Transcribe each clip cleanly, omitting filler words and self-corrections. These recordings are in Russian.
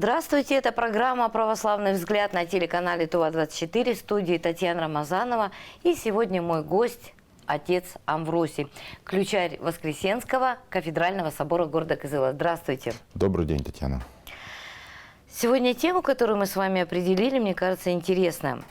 Здравствуйте, это программа «Православный взгляд» на телеканале ТУА-24, в студии Татьяна Рамазанова. И сегодня мой гость – отец Амвросий, ключарь Воскресенского кафедрального собора города Кызыла. Здравствуйте. Добрый день, Татьяна. Сегодня тему, которую мы с вами определили, мне кажется, интересная.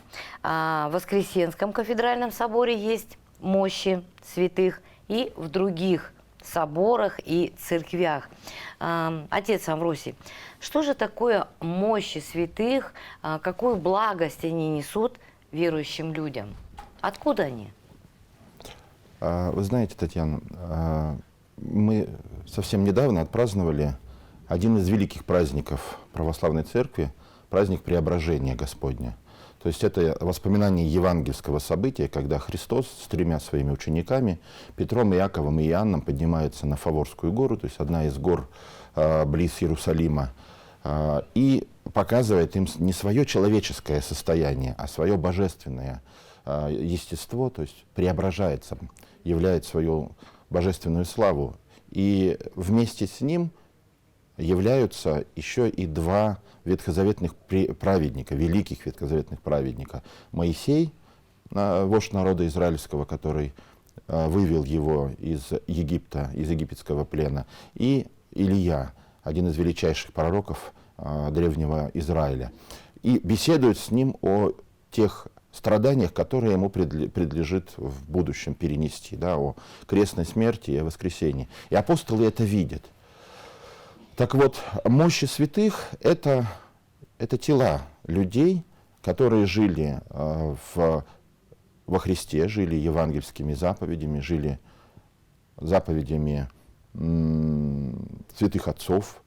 В Воскресенском кафедральном соборе есть мощи святых и в других соборах и церквях. Отец Амвросий, что же такое мощи святых, какую благость они несут верующим людям? Откуда они? Вы знаете, Татьяна, мы совсем недавно отпраздновали один из великих праздников православной церкви, праздник Преображения Господня. То есть это воспоминание евангельского события, когда Христос с тремя своими учениками, Петром, Иаковом и Иоанном, поднимается на Фаворскую гору, то есть одна из гор близ Иерусалима, и показывает им не свое человеческое состояние, а свое божественное естество, то есть преображается, являет свою божественную славу. И вместе с ним являются еще и два ветхозаветных праведника, великих ветхозаветных праведника. Моисей, вождь народа израильского, который вывел его из Египта, из египетского плена, и Илия, один из величайших пророков древнего Израиля. И беседуют с ним о тех страданиях, которые ему предлежит в будущем перенести, да, о крестной смерти и о воскресении. И апостолы это видят. Так вот, мощи святых – это тела людей, которые жили во Христе, жили евангельскими заповедями, жили заповедями святых отцов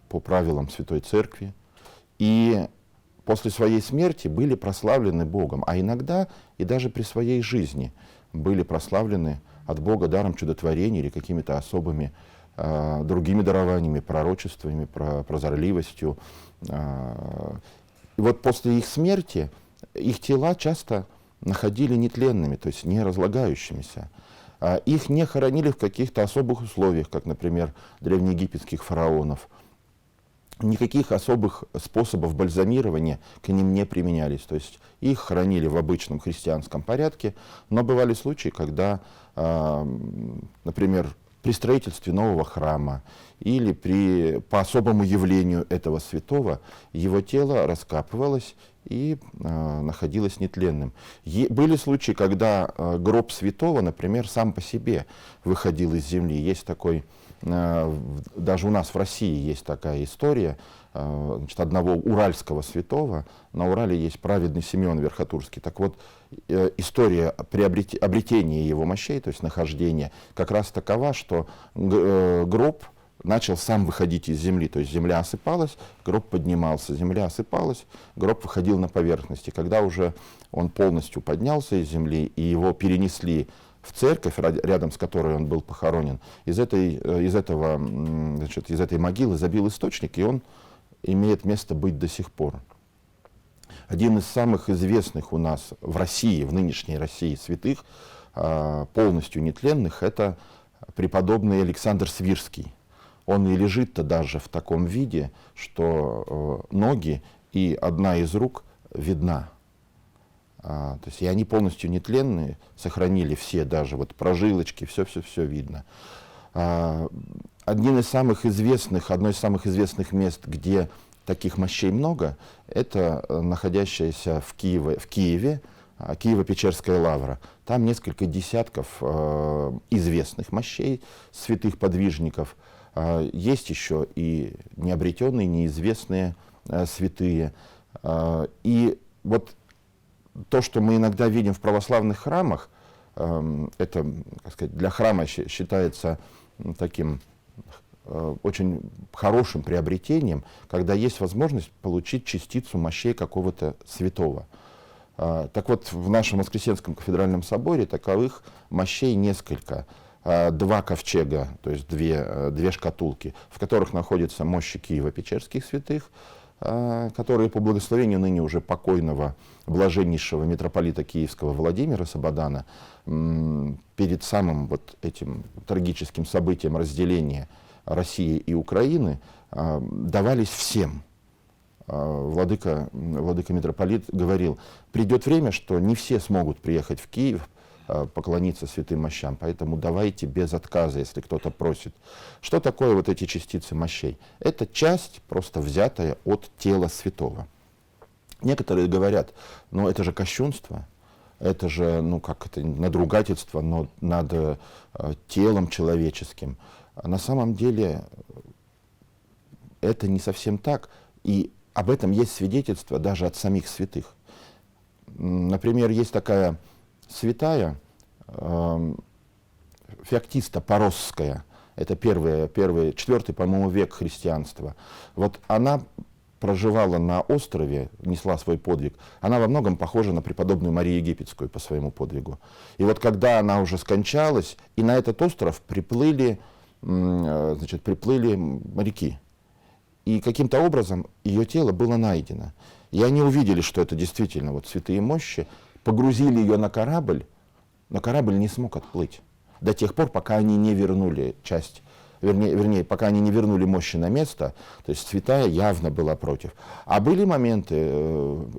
по правилам Святой Церкви. И после своей смерти были прославлены Богом, а иногда и даже при своей жизни были прославлены от Бога даром чудотворения или какими-то особыми другими дарованиями, пророчествами, прозорливостью. И вот после их смерти их тела часто находили нетленными, то есть не разлагающимися. Их не хоронили в каких-то особых условиях, как, например, древнеегипетских фараонов. Никаких особых способов бальзамирования к ним не применялись. То есть их хоронили в обычном христианском порядке, но бывали случаи, когда, например, при строительстве нового храма или по особому явлению этого святого его тело раскапывалось и находилось нетленным. Были случаи, когда гроб святого, например, сам по себе выходил из земли. Есть такой, даже у нас в России есть такая история, значит, одного уральского святого. На Урале есть праведный Симеон Верхотурский. Так вот, история обретения его мощей, то есть нахождения, как раз такова, что гроб начал сам выходить из земли. То есть земля осыпалась, гроб поднимался, земля осыпалась, гроб выходил на поверхность. И когда уже он полностью поднялся из земли и его перенесли в церковь, рядом с которой он был похоронен, из этой могилы забил источник, и он имеет место быть до сих пор. Один из самых известных у нас в России, в нынешней России святых, полностью нетленных, это преподобный Александр Свирский. Он и лежит-то даже в таком виде, что ноги и одна из рук видна. То есть и они полностью нетленные, сохранили все, даже вот прожилочки, все видно. Одно из самых известных мест, где таких мощей много, это находящаяся в Киеве Киево-Печерская лавра. Там несколько десятков известных мощей святых подвижников. Есть еще и необретенные, неизвестные святые. И вот то, что мы иногда видим в православных храмах, это, как сказать, для храма считается таким очень хорошим приобретением, когда есть возможность получить частицу мощей какого-то святого. Так вот, в нашем Воскресенском кафедральном соборе таковых мощей несколько. Два ковчега, то есть две шкатулки, в которых находятся мощи Киево-Печерских святых, которые по благословению ныне уже покойного блаженнейшего митрополита Киевского Владимира Сабадана перед самым вот этим трагическим событием разделения России и Украины давались всем. владыка митрополит говорил, придет время, что не все смогут приехать в Киев, поклониться святым мощам, поэтому давайте без отказа, если кто-то просит. Что такое вот эти частицы мощей? Это часть, просто взятая от тела святого. Некоторые говорят, ну это же кощунство, это же, ну как это, надругательство над телом человеческим. На самом деле это не совсем так, и об этом есть свидетельство даже от самих святых. Например, есть такая святая Феоктиста Поросская, это четвертый, по-моему, век христианства. Вот она проживала на острове, несла свой подвиг. Она во многом похожа на преподобную Марию Египетскую по своему подвигу. И вот когда она уже скончалась, и на этот остров приплыли моряки. И каким-то образом ее тело было найдено. И они увидели, что это действительно вот святые мощи, погрузили ее на корабль, но корабль не смог отплыть до тех пор, пока они не вернули часть, вернее, пока они не вернули мощи на место, то есть святая явно была против. А были моменты,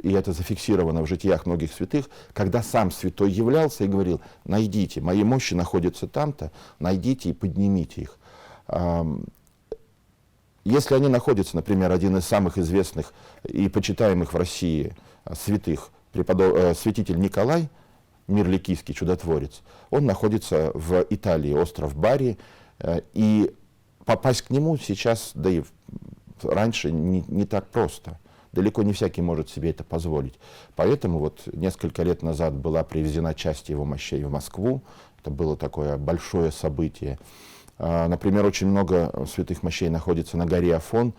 и это зафиксировано в житиях многих святых, когда сам святой являлся и говорил, найдите, мои мощи находятся там-то, найдите и поднимите их. Если они находятся, например, один из самых известных и почитаемых в России святых, святитель Николай, Мирликийский чудотворец, он находится в Италии, остров Бари, и попасть к нему сейчас, да и раньше, не так просто. Далеко не всякий может себе это позволить. Поэтому вот несколько лет назад была привезена часть его мощей в Москву. Это было такое большое событие. Например, очень много святых мощей находится на горе Афон.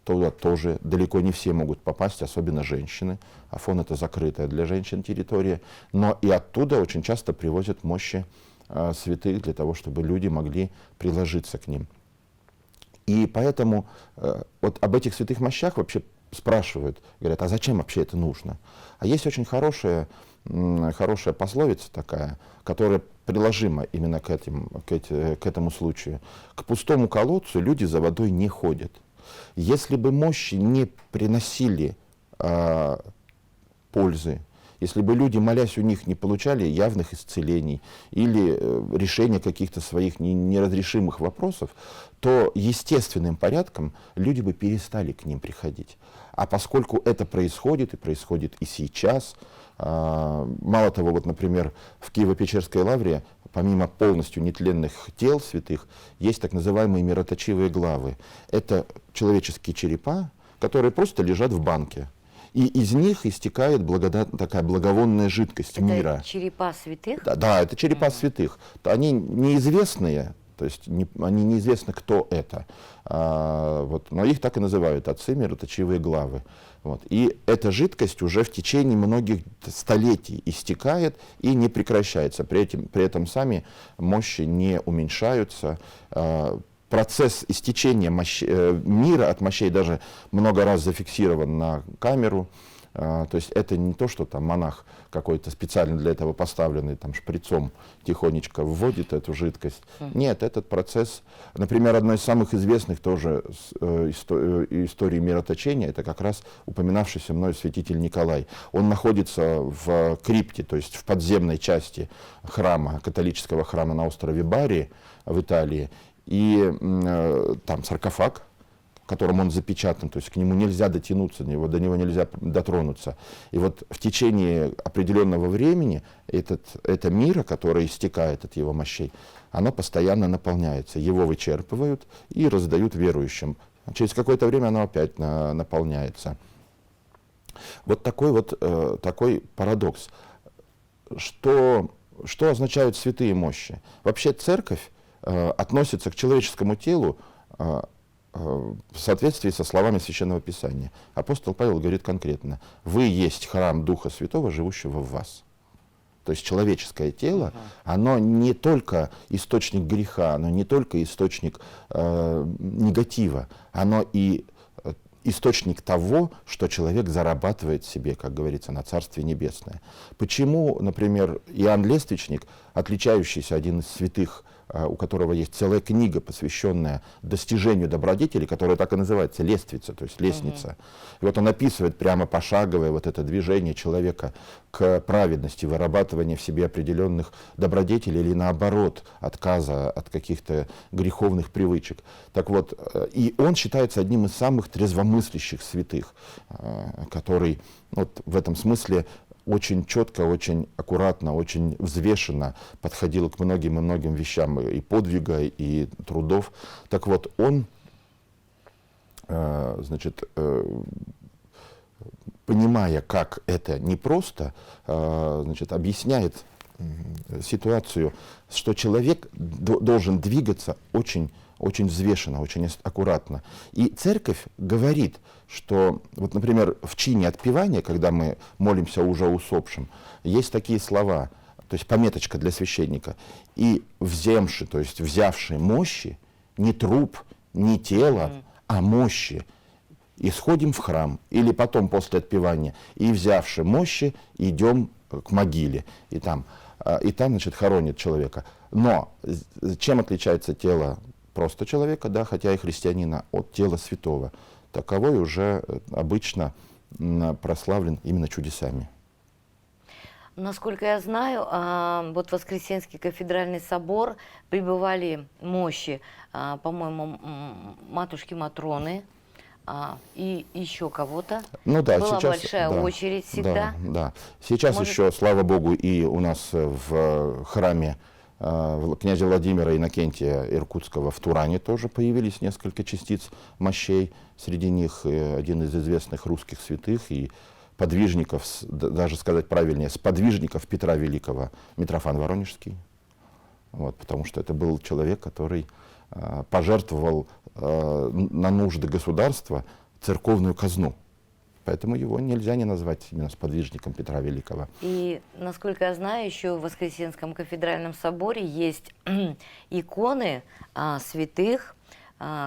Туда тоже далеко не все могут попасть, особенно женщины. Афон — это закрытая для женщин территория. Но и оттуда очень часто привозят мощи святых для того, чтобы люди могли приложиться к ним. И поэтому вот об этих святых мощах вообще спрашивают, говорят, а зачем вообще это нужно? А есть очень хорошая пословица такая, которая приложима именно к этому случаю. К пустому колодцу люди за водой не ходят. Если бы мощи не приносили пользы, если бы люди, молясь у них, не получали явных исцелений или решения каких-то своих неразрешимых вопросов, то естественным порядком люди бы перестали к ним приходить. А поскольку это происходит, и происходит и сейчас, мало того, вот, например, в Киево-Печерской лавре, помимо полностью нетленных тел святых, есть так называемые мироточивые главы. Это человеческие черепа, которые просто лежат в банке. И из них истекает такая благовонная жидкость это мира. Черепа святых? Да, это черепа святых. Они неизвестные, то есть они неизвестно, кто это. Но их так и называют отцы мироточивые главы. Вот. И эта жидкость уже в течение многих столетий истекает и не прекращается. При этом сами мощи не уменьшаются. Процесс истечения мира от мощей даже много раз зафиксирован на камеру. То есть это не то, что там монах какой-то специально для этого поставленный там шприцом тихонечко вводит эту жидкость. Нет, этот процесс, например, одной из самых известных тоже историй мироточения, это как раз упоминавшийся мной святитель Николай. Он находится в крипте, то есть в подземной части храма, католического храма на острове Бари в Италии. И там саркофаг, которым он запечатан, то есть к нему нельзя дотянуться, до него нельзя дотронуться. И вот в течение определенного времени это мира, которое истекает от его мощей, оно постоянно наполняется. Его вычерпывают и раздают верующим. Через какое-то время оно опять наполняется. Вот такой парадокс. Что означают святые мощи? Вообще церковь относится к человеческому телу в соответствии со словами Священного Писания. Апостол Павел говорит конкретно: «Вы есть храм Духа Святого, живущего в вас». То есть человеческое тело, оно не только источник греха, оно не только источник негатива, оно и источник того, что человек зарабатывает себе, как говорится, на Царствие Небесное. Почему, например, Иоанн Лествичник, отличающийся, один из святых у которого есть целая книга, посвященная достижению добродетели, которая так и называется «Лествица», то есть «Лестница». И вот он описывает прямо пошаговое вот это движение человека к праведности, вырабатывание в себе определенных добродетелей или наоборот, отказа от каких-то греховных привычек. Так вот, и он считается одним из самых трезвомыслящих святых, который вот в этом смысле очень четко, очень аккуратно, очень взвешенно подходил к многим и многим вещам и подвига, и трудов. Так вот, он, значит, понимая, как это непросто, значит, объясняет ситуацию, что человек должен двигаться очень, очень взвешенно, очень аккуратно. И церковь говорит, что, вот, например, в чине отпевания, когда мы молимся уже о усопшем, есть такие слова, то есть пометочка для священника: «И вземши», то есть взявши мощи, не труп, не тело, а мощи, исходим в храм, или потом после отпевания, и взявши мощи, идем к могиле, и там, значит, хоронят человека. Но чем отличается тело просто человека, да, хотя и христианина, от тела святого? Таковой уже обычно прославлен именно чудесами. Насколько я знаю, вот Воскресенский кафедральный собор прибывали мощи, по-моему, матушки Матроны, и еще кого-то. Ну да, была сейчас, большая да, очередь всегда. Да. Сейчас Может... еще, слава Богу, и у нас в храме князя Владимира Иннокентия Иркутского в Туране тоже появились несколько частиц мощей. Среди них один из известных русских святых и подвижников, даже сказать правильнее, сподвижников Петра Великого, Митрофан Воронежский. Вот, потому что это был человек, который пожертвовал на нужды государства церковную казну. Поэтому его нельзя не назвать именно сподвижником Петра Великого. И, насколько я знаю, еще в Воскресенском кафедральном соборе есть иконы святых,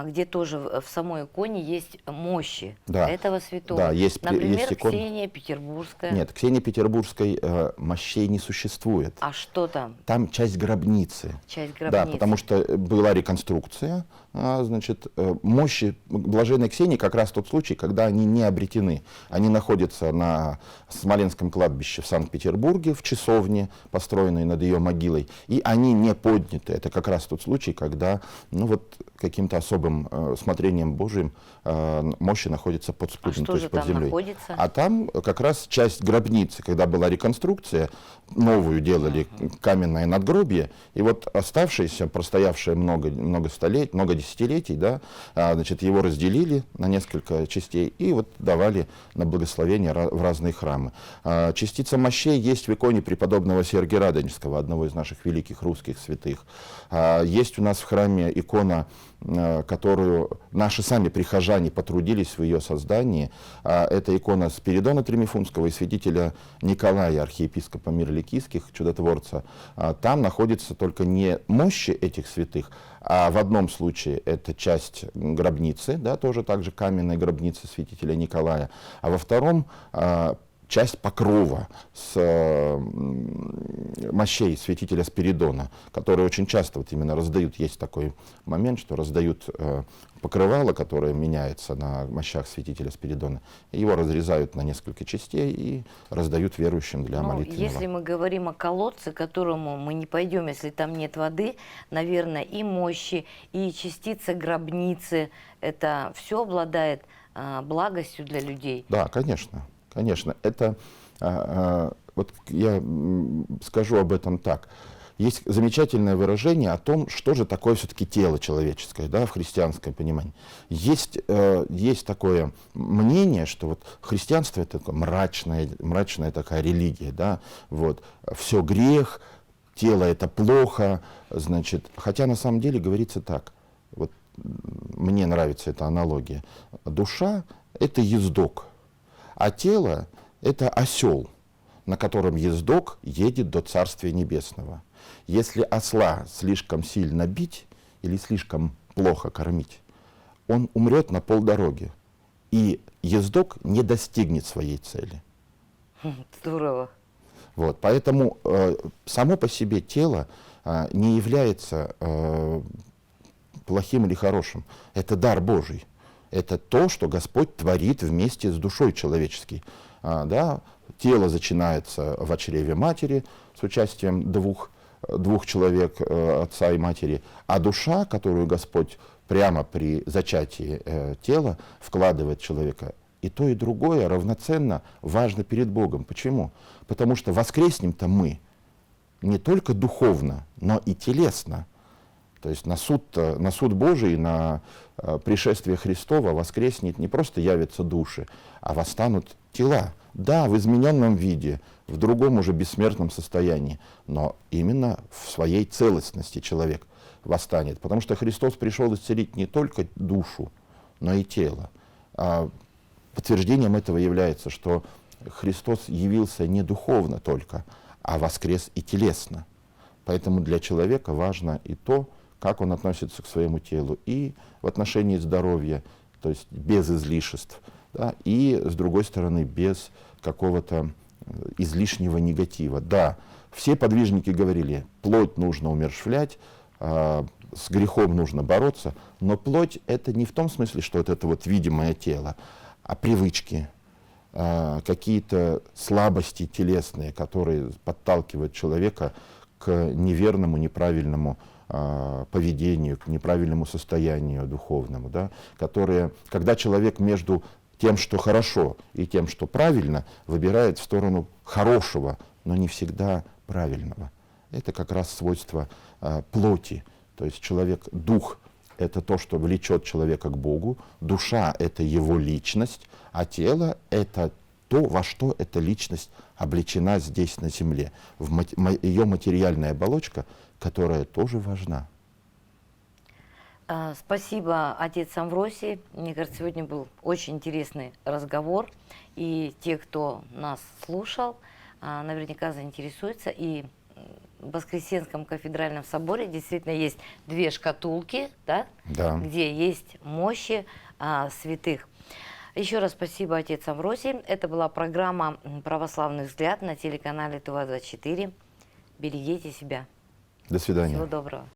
где тоже в самой иконе есть мощи этого святого. Да, например, есть икона. Ксения Петербургская. Нет, Ксении Петербургской мощей не существует. А что там? Там часть гробницы. Часть гробницы. Да, потому что была реконструкция. Значит, мощи блаженной Ксении как раз тот случай, когда они не обретены. Они находятся на Смоленском кладбище в Санкт-Петербурге, в часовне, построенной над ее могилой, и они не подняты. Это как раз тот случай, когда, ну вот, каким-то особым смотрением Божиим мощи находятся под спудом, то есть под землей. Находится? А там как раз часть гробницы, когда была реконструкция, новую делали каменное надгробие, и вот оставшееся, простоявшее много столетий, много десятилетий, да, значит, его разделили на несколько частей и вот давали на благословение в разные храмы. Частица мощей есть в иконе преподобного Сергия Радонежского, одного из наших великих русских святых. Есть у нас в храме икона, которую наши сами прихожане потрудились в ее создании. Это икона Спиридона Тремифунского и святителя Николая, архиепископа Мирликийских, чудотворца. Там находится только не мощи этих святых, а в одном случае это часть гробницы, да, тоже также каменной гробницы святителя Николая, а во втором часть покрова с мощей святителя Спиридона, которые очень часто вот именно раздают, есть такой момент, что раздают покрывало, которое меняется на мощах святителя Спиридона, его разрезают на несколько частей и раздают верующим для молитвенного. Если мы говорим о колодце, к которому мы не пойдем, если там нет воды, наверное, и мощи, и частица гробницы, это все обладает благостью для людей. Да, конечно. Конечно, это, вот я скажу об этом так. Есть замечательное выражение о том, что же такое все-таки тело человеческое, да, в христианском понимании. Есть такое мнение, что вот христианство это такое мрачная такая религия, да, вот, все грех, тело это плохо, значит, хотя на самом деле говорится так, вот мне нравится эта аналогия, душа это ездок, а тело — это осел, на котором ездок едет до Царствия Небесного. Если осла слишком сильно бить или слишком плохо кормить, он умрет на полдороги, и ездок не достигнет своей цели. Здорово. Вот, поэтому само по себе тело не является плохим или хорошим. Это дар Божий. Это то, что Господь творит вместе с душой человеческой. Да? Тело начинается в чреве матери с участием двух человек, отца и матери, а душа, которую Господь прямо при зачатии тела вкладывает в человека, и то, и другое равноценно важно перед Богом. Почему? Потому что воскреснем-то мы не только духовно, но и телесно. То есть на суд Божий, на пришествие Христова воскреснет, не просто явятся души, а восстанут тела. Да, в измененном виде, в другом уже бессмертном состоянии, но именно в своей целостности человек восстанет. Потому что Христос пришел исцелить не только душу, но и тело. Подтверждением этого является, что Христос явился не духовно только, а воскрес и телесно. Поэтому для человека важно и то, как он относится к своему телу, и в отношении здоровья, то есть без излишеств, да, и, с другой стороны, без какого-то излишнего негатива. Да, все подвижники говорили, плоть нужно умерщвлять, с грехом нужно бороться, но плоть — это не в том смысле, что это вот видимое тело, а привычки, какие-то слабости телесные, которые подталкивают человека к неверному, неправильному поведению, к неправильному состоянию духовному, да, которые, когда человек между тем, что хорошо, и тем, что правильно, выбирает в сторону хорошего, но не всегда правильного. Это как раз свойство плоти. То есть человек, дух — это то, что влечет человека к Богу, душа — это его личность, а тело — это то, во что эта личность облечена здесь на земле, ее материальная оболочка, которая тоже важна. Спасибо, отец Амвросий. Мне кажется, сегодня был очень интересный разговор. И те, кто нас слушал, наверняка заинтересуются. И в Воскресенском кафедральном соборе действительно есть 2 шкатулки, да? Да. Где есть мощи святых. Еще раз спасибо, отец Амвросий. Это была программа «Православный взгляд» на телеканале ТУА-24. Берегите себя. До свидания. Всего доброго.